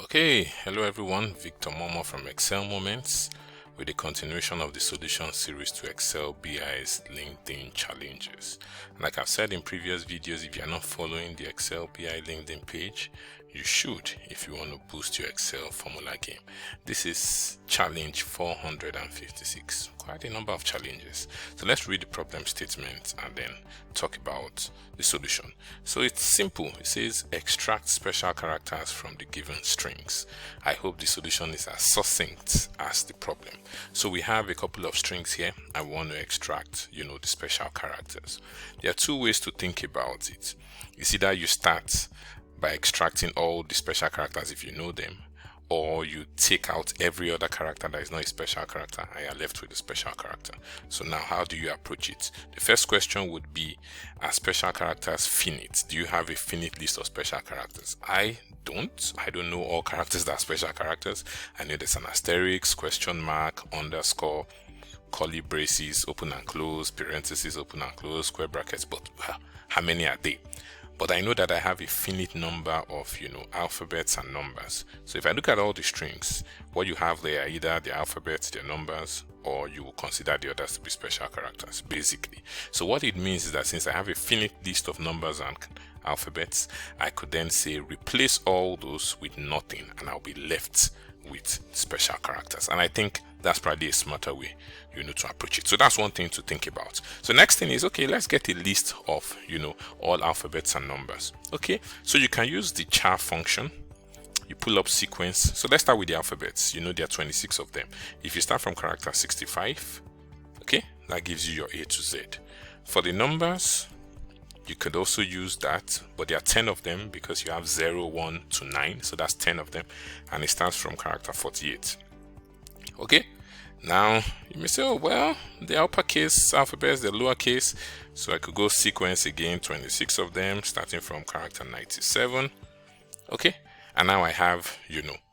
Okay, hello everyone, Victor Momo from Excel Moments with a continuation of the solution series to Excel BI's LinkedIn challenges. And like I've said in previous videos, if you're not following the Excel BI LinkedIn page, you should if you want to boost your Excel formula game. This is challenge 456, quite a number of challenges. So let's read the problem statement and then talk about the solution. So it's simple. It says extract special characters from the given strings. I hope the solution is as succinct as the problem. So we have a couple of strings here. I want to extract, the special characters. There are two ways to think about it. It's either you start by extracting all the special characters if you know them, or you take out every other character that is not a special character and you're left with a special character. So now how do you approach it? The first question would be, are special characters finite? Do you have a finite list of special characters? I don't know all characters that are special characters. I know there's an asterisk, question mark, underscore, curly braces, open and close, parentheses, open and close, square brackets, but how many are they? But I know that I have a finite number of, alphabets and numbers. So if I look at all the strings, what you have there are either the alphabets, the numbers, or you will consider the others to be special characters, basically. So what it means is that since I have a finite list of numbers and alphabets, I could then say replace all those with nothing, and I'll be left with special characters. And I think that's probably a smarter way to approach it. So that's one thing to think about. So next thing is, okay, let's get a list of all alphabets and numbers. Okay, so you can use the char function. You pull up sequence. So let's start with the alphabets. There are 26 of them. If you start from character 65, okay, that gives you your A to Z. For the numbers, you could also use that, but there are 10 of them because you have 0, 1 to 9, so that's 10 of them, and it starts from character 48. Okay, now you may say, oh well, the uppercase alphabets, the lowercase, so I could go sequence again, 26 of them starting from character 97. Okay, and now I have,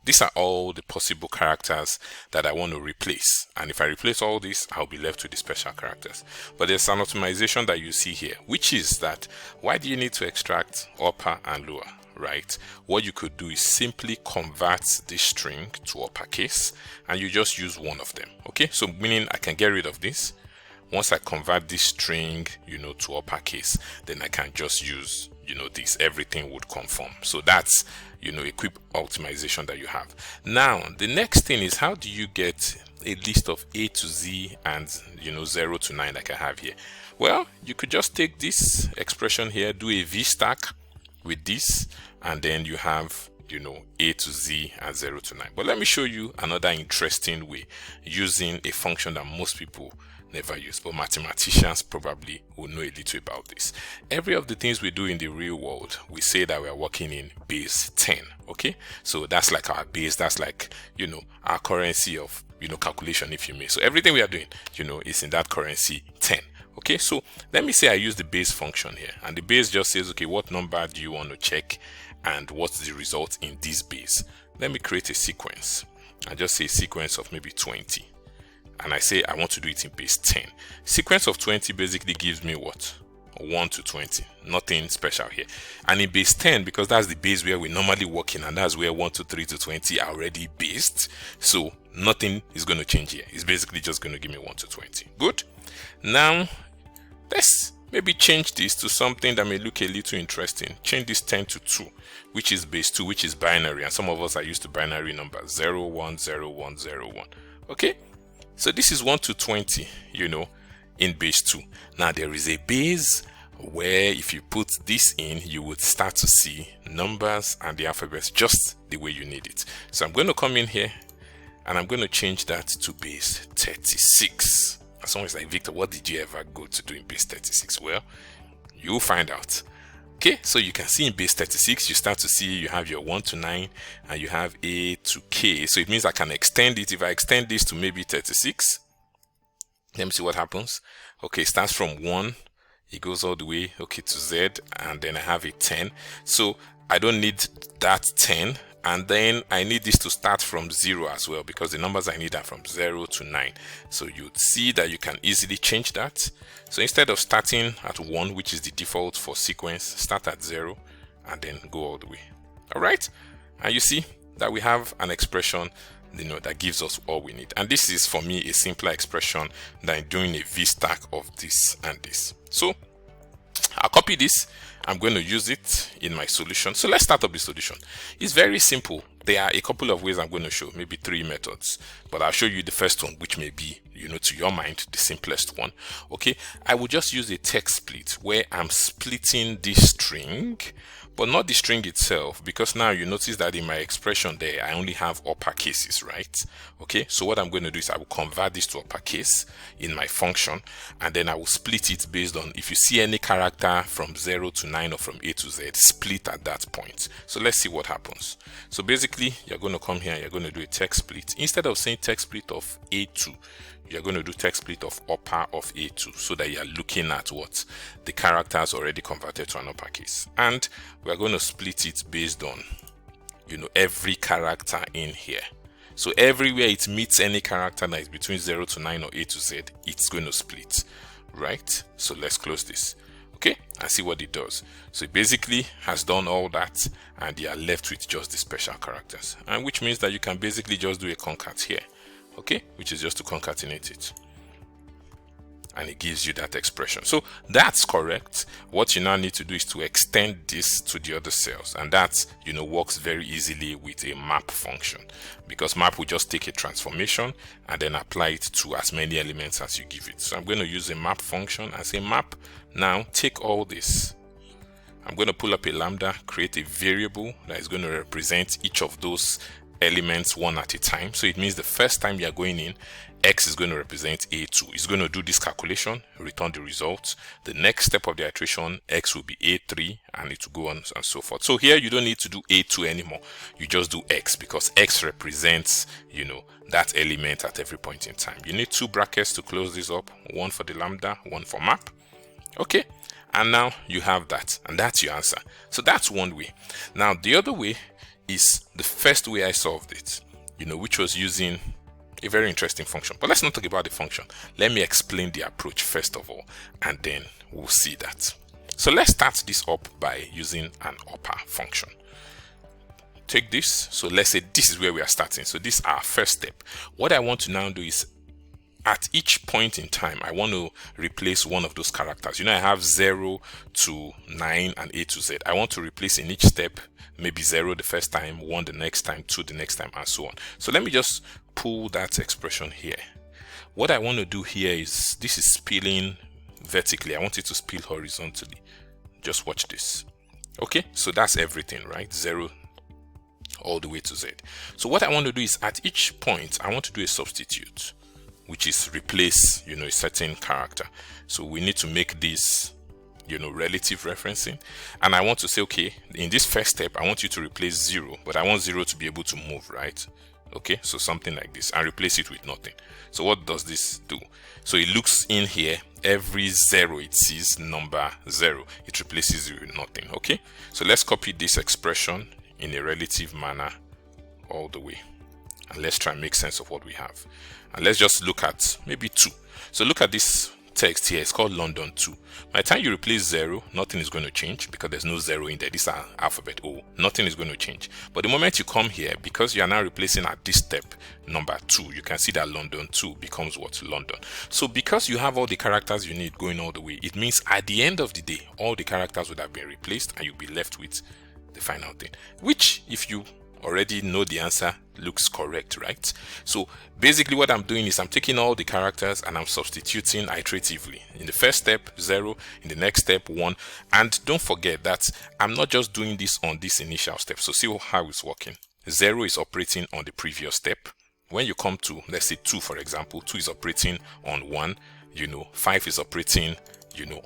these are all the possible characters that I want to replace. And if I replace all these, I'll be left with the special characters. But there's an optimization that you see here, which is that why do you need to extract upper and lower, right? What you could do is simply convert this string to uppercase and you just use one of them. Okay, so meaning I can get rid of this. Once I convert this string, to uppercase, then I can just use, this, everything would conform. So that's, a quick optimization that you have. Now, the next thing is, how do you get a list of A to Z and, 0 to 9 like I have here? Well, you could just take this expression here, do a V stack with this, and then you have, A to Z and 0 to 9. But let me show you another interesting way using a function that most people never use, but mathematicians probably will know a little about this. Every of the things we do in the real world, we say that we are working in base 10. Okay, so that's like our base, that's like our currency of calculation, if you may. So everything we are doing is in that currency 10. Okay, so let me say I use the base function here, and the base just says, okay, what number do you want to check and what's the result in this base? Let me create a sequence. I just say sequence of maybe 20. And I say I want to do it in base 10. Sequence of 20 basically gives me what? 1 to 20. Nothing special here. And in base 10, because that's the base where we normally work in, and that's where 1 to 3 to 20 are already based. So nothing is going to change here. It's basically just going to give me 1 to 20. Good. Now, let's maybe change this to something that may look a little interesting. Change this 10 to 2, which is base 2, which is binary. And some of us are used to binary numbers 0, 1, 0, 1, 0, 1. Okay. So this is 1 to 20, in base 2. Now there is a base where if you put this in, you would start to see numbers and the alphabets just the way you need it. So I'm going to come in here and I'm going to change that to base 36. And someone's like, Victor, what did you ever go to do in base 36? Well, you'll find out. Okay, so you can see in base 36, you start to see you have your 1 to 9 and you have A to K. So it means I can extend it. If I extend this to maybe 36, let me see what happens. Okay, it starts from 1, it goes all the way, okay, to Z, and then I have a 10. So I don't need that 10. And then I need this to start from 0 as well, because the numbers I need are from 0 to 9. So you'd see that you can easily change that. So instead of starting at 1, which is the default for sequence, start at 0 and then go all the way. All right. And you see, that we have an expression, that gives us all we need. And this is for me a simpler expression than doing a v-stack of this and this. So I'll copy this. I'm going to use it in my solution. So let's start up the solution. It's very simple. There are a couple of ways I'm going to show, maybe 3 methods, but I'll show you the first one, which may be, to your mind, the simplest one. Okay, I will just use a text split where I'm splitting this string, but not the string itself, because now you notice that in my expression there, I only have uppercases, right? Okay, so what I'm going to do is I will convert this to uppercase in my function, and then I will split it based on if you see any character from 0 to 9 or from A to Z, split at that point. So let's see what happens. So basically, you're going to come here, you're going to do a text split. Instead of saying text split of A2, you're going to do text split of upper of A2, so that you're looking at what the characters already converted to an uppercase. And we're going to split it based on, every character in here. So everywhere it meets any character that is between 0 to 9 or A to Z, it's going to split, right? So let's close this, okay, and see what it does. So it basically has done all that, and you are left with just the special characters, and which means that you can basically just do a concat here, okay, which is just to concatenate it, and it gives you that expression. So that's correct. What you now need to do is to extend this to the other cells, and that works very easily with a map function, because map will just take a transformation and then apply it to as many elements as you give it. So I'm going to use a map function and say map, now take all this. I'm going to pull up a lambda, create a variable that is going to represent each of those elements one at a time. So it means the first time you're going in, X is going to represent A2. It's going to do this calculation, return the results. The next step of the iteration, X will be A3, and it will go on and so forth. So here you don't need to do A2 anymore. You just do X, because X represents, that element at every point in time. You need 2 brackets to close this up, one for the lambda, one for map. Okay, and now you have that, and that's your answer. So that's one way. Now the other way is the first way I solved it, which was using a very interesting function. But let's not talk about the function. Let me explain the approach first of all, and then we'll see that. So let's start this up by using an upper function. Take this. So let's say this is where we are starting. So this is our first step. What I want to now do is, at each point in time, I want to replace one of those characters. I have 0 to 9 and A to Z. I want to replace in each step, maybe 0 the first time, 1 the next time, 2 the next time, and so on. So let me just pull that expression here. What I want to do here is, this is spilling vertically. I want it to spill horizontally. Just watch this. Okay, so that's everything, right? 0 all the way to Z. So what I want to do is, at each point, I want to do a substitute, which is replace, a certain character. So we need to make this, relative referencing. And I want to say, okay, in this first step, I want you to replace 0, but I want 0 to be able to move, right? Okay, so something like this, and replace it with nothing. So what does this do? So it looks in here, every 0 it sees number 0, it replaces it with nothing. Okay, so let's copy this expression in a relative manner all the way, and let's try and make sense of what we have. And let's just look at maybe 2. So look at this text here. It's called London 2. By the time you replace 0, nothing is going to change, because there's no 0 in there. These are alphabet O. Nothing is going to change. But the moment you come here, because you are now replacing at this step number 2, you can see that London 2 becomes what? London. So because you have all the characters you need going all the way, it means at the end of the day, all the characters would have been replaced, and you'll be left with the final thing, which, if you already know the answer, looks correct, right? So basically what I'm doing is I'm taking all the characters and I'm substituting iteratively. In the first step, 0, in the next step, 1. And don't forget that I'm not just doing this on this initial step. So see how it's working. 0 is operating on the previous step. When you come to, let's say 2, for example, 2 is operating on 1, 5 is operating,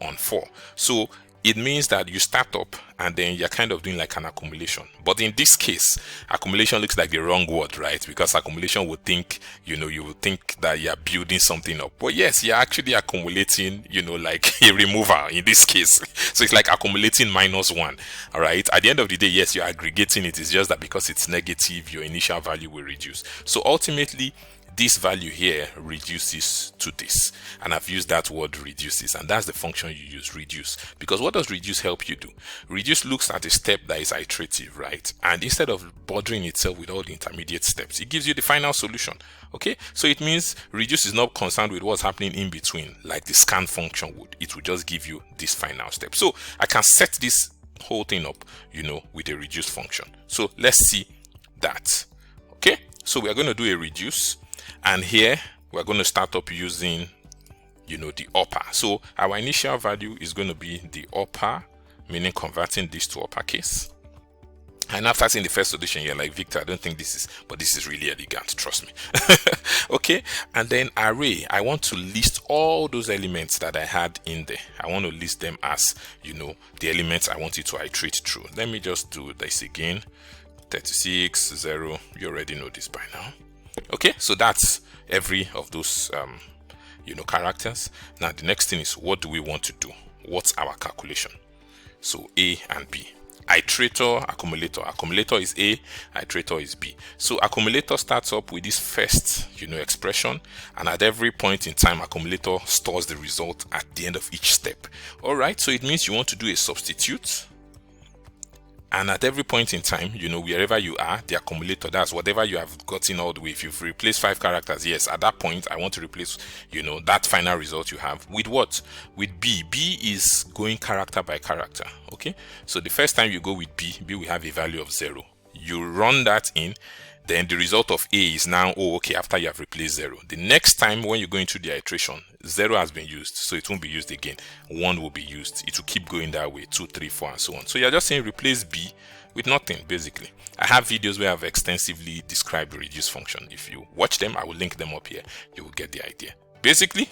on 4. So it means that you start up and then you're kind of doing like an accumulation. But in this case, accumulation looks like the wrong word, right? Because accumulation would think, you would think that you're building something up. But yes, you're actually accumulating, like a removal in this case. So it's like accumulating -1. All right. At the end of the day, yes, you're aggregating it. It's just that because it's negative, your initial value will reduce. So ultimately, this value here reduces to this, and I've used that word reduces, and that's the function you use, reduce. Because what does reduce help you do? Reduce looks at a step that is iterative, right? And instead of bothering itself with all the intermediate steps, it gives you the final solution. Okay, so it means reduce is not concerned with what's happening in between like the scan function would. It will just give you this final step. So I can set this whole thing up, with a reduce function. So let's see that. Okay, so we are going to do a reduce, and here we're going to start up using the upper. So our initial value is going to be the upper, meaning converting this to uppercase. And after seeing the first solution, you're like, Victor, I don't think this is, but this is really elegant, trust me. Okay, and then array, I want to list all those elements that I had in there. I want to list them as, the elements I want it to iterate through. Let me just do this again. 36, 0, you already know this by now. Okay, so that's every of those, characters. Now, the next thing is, what do we want to do? What's our calculation? So A and B. Iterator, accumulator. Accumulator is A, iterator is B. So accumulator starts up with this first, expression, and at every point in time, accumulator stores the result at the end of each step. All right, so it means you want to do a substitute, and at every point in time, wherever you are, the accumulator, that's whatever you have gotten all the way. If you've replaced 5 characters, yes, at that point, I want to replace, that final result you have with what? With B. B is going character by character, okay? So the first time you go with B will have a value of 0. You run that in, then the result of A is now, after you have replaced 0. The next time when you go into the iteration, 0 has been used, so it won't be used again. 1 will be used. It will keep going that way, 2, 3, 4, and so on. So you're just saying replace B with nothing, basically. I have videos where I've extensively described the reduce function. If you watch them, I will link them up here. You will get the idea. Basically,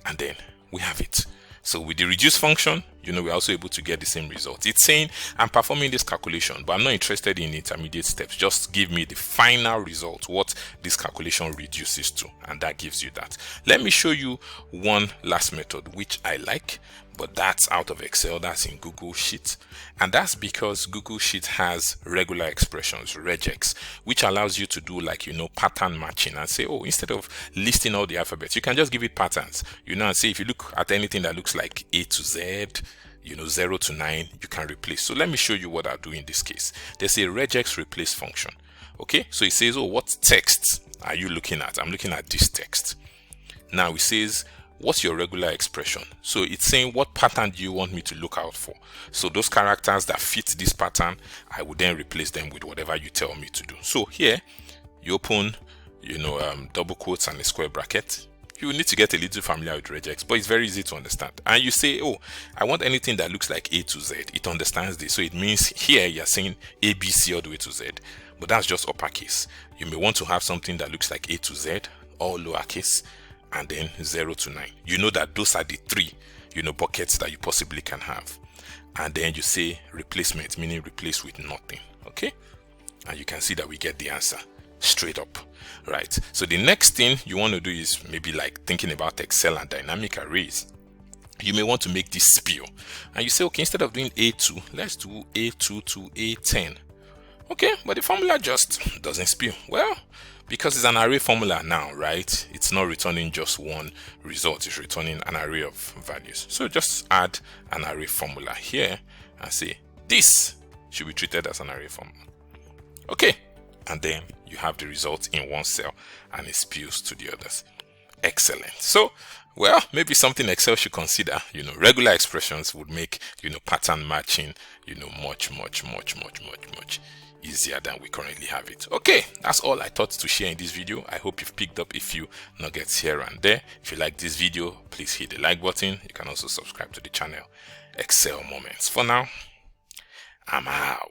and then we have it. So with the reduce function, we're also able to get the same result. It's saying I'm performing this calculation, but I'm not interested in intermediate steps. Just give me the final result, what this calculation reduces to, and that gives you that. Let me show you one last method which I like, but that's out of Excel. That's in Google Sheets, and that's because Google Sheets has regular expressions, regex, which allows you to do like pattern matching and say, instead of listing all the alphabets, you can just give it patterns, and say if you look at anything that looks like A to Z, 0 to 9, you can replace. So let me show you what I do in this case. There's a regex replace function. Okay, so it says, what text are you looking at? I'm looking at this text. Now it says, what's your regular expression? So it's saying, what pattern do you want me to look out for? So those characters that fit this pattern, I would then replace them with whatever you tell me to do. So here you open double quotes and a square bracket. You need to get a little familiar with regex, but it's very easy to understand. And you say, I want anything that looks like A to Z. It understands this. So it means here you're saying A, B, C all the way to Z, but that's just uppercase. You may want to have something that looks like A to Z, all lowercase, and then 0 to 9. You know that those are the 3, buckets that you possibly can have. And then you say replacement, meaning replace with nothing. Okay? And you can see that we get the answer straight up, right? So the next thing you want to do is maybe like thinking about Excel and dynamic arrays. You may want to make this spill, and you say, instead of doing A2, let's do A2 to A10. Okay, but the formula just doesn't spill. Well, because it's an array formula now, right? It's not returning just one result, it's returning an array of values. So just add an array formula here and say this should be treated as an array formula. Okay, and then you have the result in one cell and it spills to the others. Excellent. So, well, maybe something Excel should consider. Regular expressions would make, pattern matching, much easier than we currently have it. Okay, that's all I thought to share in this video. I hope you've picked up a few nuggets here and there. If you like this video, please hit the like button. You can also subscribe to the channel. Excel Moments. For now, I'm out.